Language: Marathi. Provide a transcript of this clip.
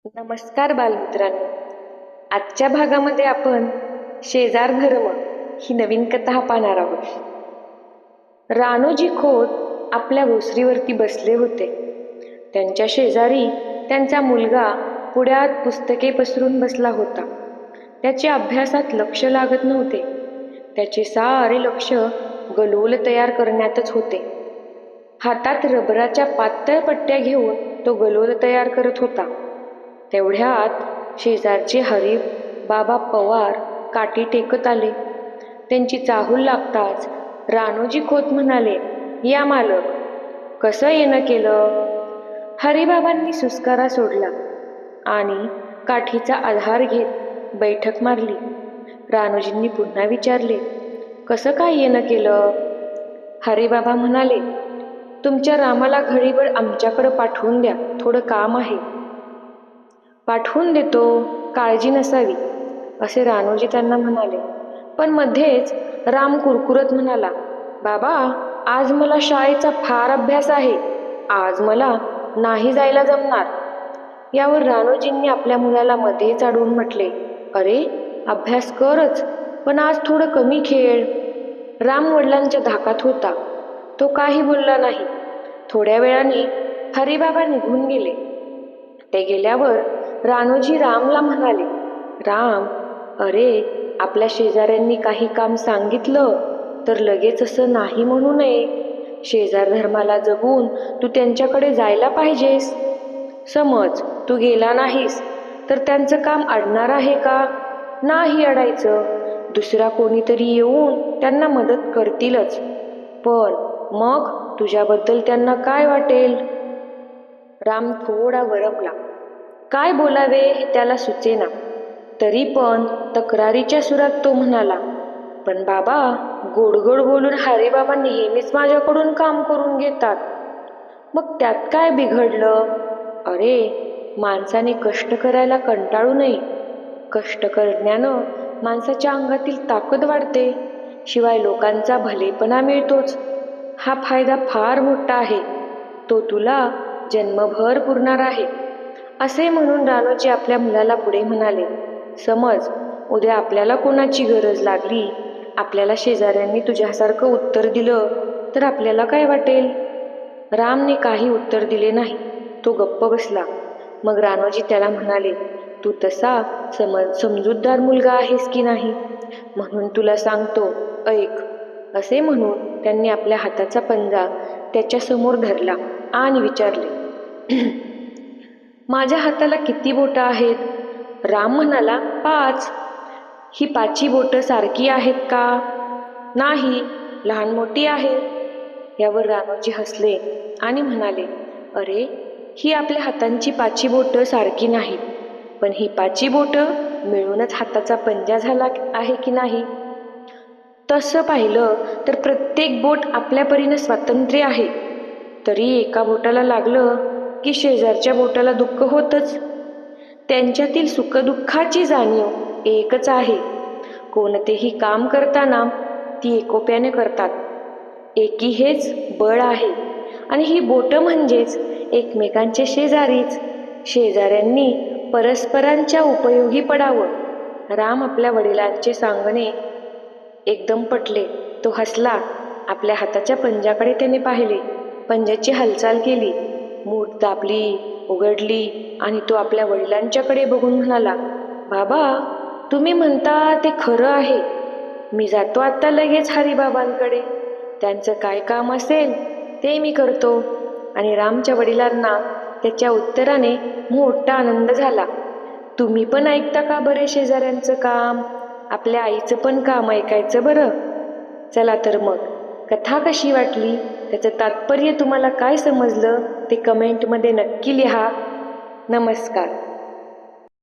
नमस्कार बालमित्रांनो. आजच्या भागामध्ये आपण शेजार धर्म ही नवीन कथा पाहणार आहोत. रानोजी खोत आपल्या भोसरीवरती बसले होते. त्यांच्या शेजारी त्यांचा मुलगा पुढ्यात पुस्तके पसरून बसला होता. त्याचे अभ्यासात लक्ष लागत नव्हते. त्याचे सारे लक्ष गलोल तयार करण्यातच होते. हातात रबराच्या पातळ पट्ट्या घेऊन तो गलोल तयार करत होता. तेवढ्यात शेजारचे हरीफ बाबा पवार काठी टेकत आले. त्यांची चाहूल लागताच रानोजी खोत म्हणाले, या मालक, कसं येणं केलं? हरिबाबांनी सुस्कारा सोडला आणि काठीचा आधार घेत बैठक मारली. रानोजींनी पुन्हा विचारले, कसं काय येणं केलं? हरिबाबा म्हणाले, तुमच्या रामाला घडीभर आमच्याकडे पाठवून द्या, थोडं काम आहे. पाठवून देतो, काळजी नसावी, असे रानोजी त्यांना म्हणाले. पण मध्येच राम कुरकुरत म्हणाला, बाबा, आज मला शाळेचा फार अभ्यास आहे, आज मला नाही जायला जमणार. यावर रानोजींनी आपल्या मुलाला मध्येच अडवून म्हटले, अरे, अभ्यास करच, पण आज थोडं कमी खेळ. राम वडिलांच्या धाकात होता. तो काही बोलला नाही. थोड्या वेळाने हरिबाबा निघून गेले. ते गेल्यावर रानोजी रामला म्हणाले, राम, अरे, आपल्या शेजाऱ्यांनी काही काम सांगितलं तर लगेच असं नाही म्हणू नये. शेजार धर्माला जगून तू त्यांच्याकडे जायला पाहिजेस. समज तू गेला नाहीस तर त्यांचं काम अडणार आहे का? नाही अडायचं. दुसरा कोणीतरी येऊन त्यांना मदत करतीलच. पण मग तुझ्याबद्दल त्यांना काय वाटेल? राम थोडा वरमला. काय बोलावे हे त्याला सुचेना. तरी पण तक्रारीच्या सुरात तो म्हणाला, पण बाबा, गोड गोड बोलून हरिबाबा नेहमीच माझ्याकडून काम करून घेतात. मग त्यात काय बिघडलं? अरे, माणसाने कष्ट करायला कंटाळू नये. कष्ट करण्यानं माणसाच्या अंगातील ताकद वाढते. शिवाय लोकांचा भलेपणा मिळतोच. हा फायदा फार मोठा आहे. तो तुला जन्मभर पुरणार आहे. असे म्हणून रानोजी आपल्या मुलाला पुढे म्हणाले, समज उद्या आपल्याला कोणाची गरज लागली, आपल्याला शेजाऱ्यांनी तुझ्यासारखं उत्तर दिलं तर आपल्याला काय वाटेल? रामने काही उत्तर दिले नाही. तो गप्प बसला. मग रानोजी त्याला म्हणाले, तू तसा समजूतदार मुलगा आहेस की नाही, म्हणून तुला सांगतो, ऐक. असे म्हणून त्यांनी आपल्या हाताचा पंजा त्याच्या समोर धरला आणि विचारले, माझ्या हाताला किती बोटं आहेत? राम म्हणाला, 5. ही 5ही बोटं सारखी आहेत का? नाही, लहान मोठी आहेत. यावर रानोजी हसले आणि म्हणाले, अरे, ही आपल्या हातांची 5ही बोटं सारखी नाहीत, पण ही 5ही बोटं मिळूनच हाताचा पंजा झाला आहे की नाही? तसं पाहिलं तर प्रत्येक बोट आपल्या परीने स्वातंत्र्य आहे. तरी एका बोटाला लागलं की शेजारच्या बोटाला दुःख होतच. त्यांच्यातील सुखदुःखाची जाणीव एकच आहे. कोणतेही काम करताना ती एकोप्याने करतात. एकी हेच बळ आहे. आणि ही बोटं म्हणजेच एकमेकांचे शेजारीच. शेजाऱ्यांनी परस्परांच्या उपयोगी पडावं. राम आपल्या वडिलांचे सांगणे एकदम पटले. तो हसला. आपल्या हाताच्या पंजाकडे त्याने पाहिले. पंजाची हालचाल केली. मूठ दाबली, उघडली आणि तो आपल्या वडिलांच्याकडे बघून म्हणाला, बाबा, तुम्ही म्हणता ते खरं आहे. मी जातो आता लगेच हरिबाबांकडे. त्यांचं काय काम असेल ते मी करतो. आणि रामच्या वडिलांना त्याच्या उत्तराने मोठा आनंद झाला. तुम्ही पण ऐकता का बरे शेजाऱ्यांचं काम? आपल्या आईचं पण काम ऐकायचं बरं. चला तर मग, कथा कशी वाटली, त्याचं तात्पर्य तुम्हाला काय समजलं ते कमेंटमध्ये नक्की लिहा. नमस्कार.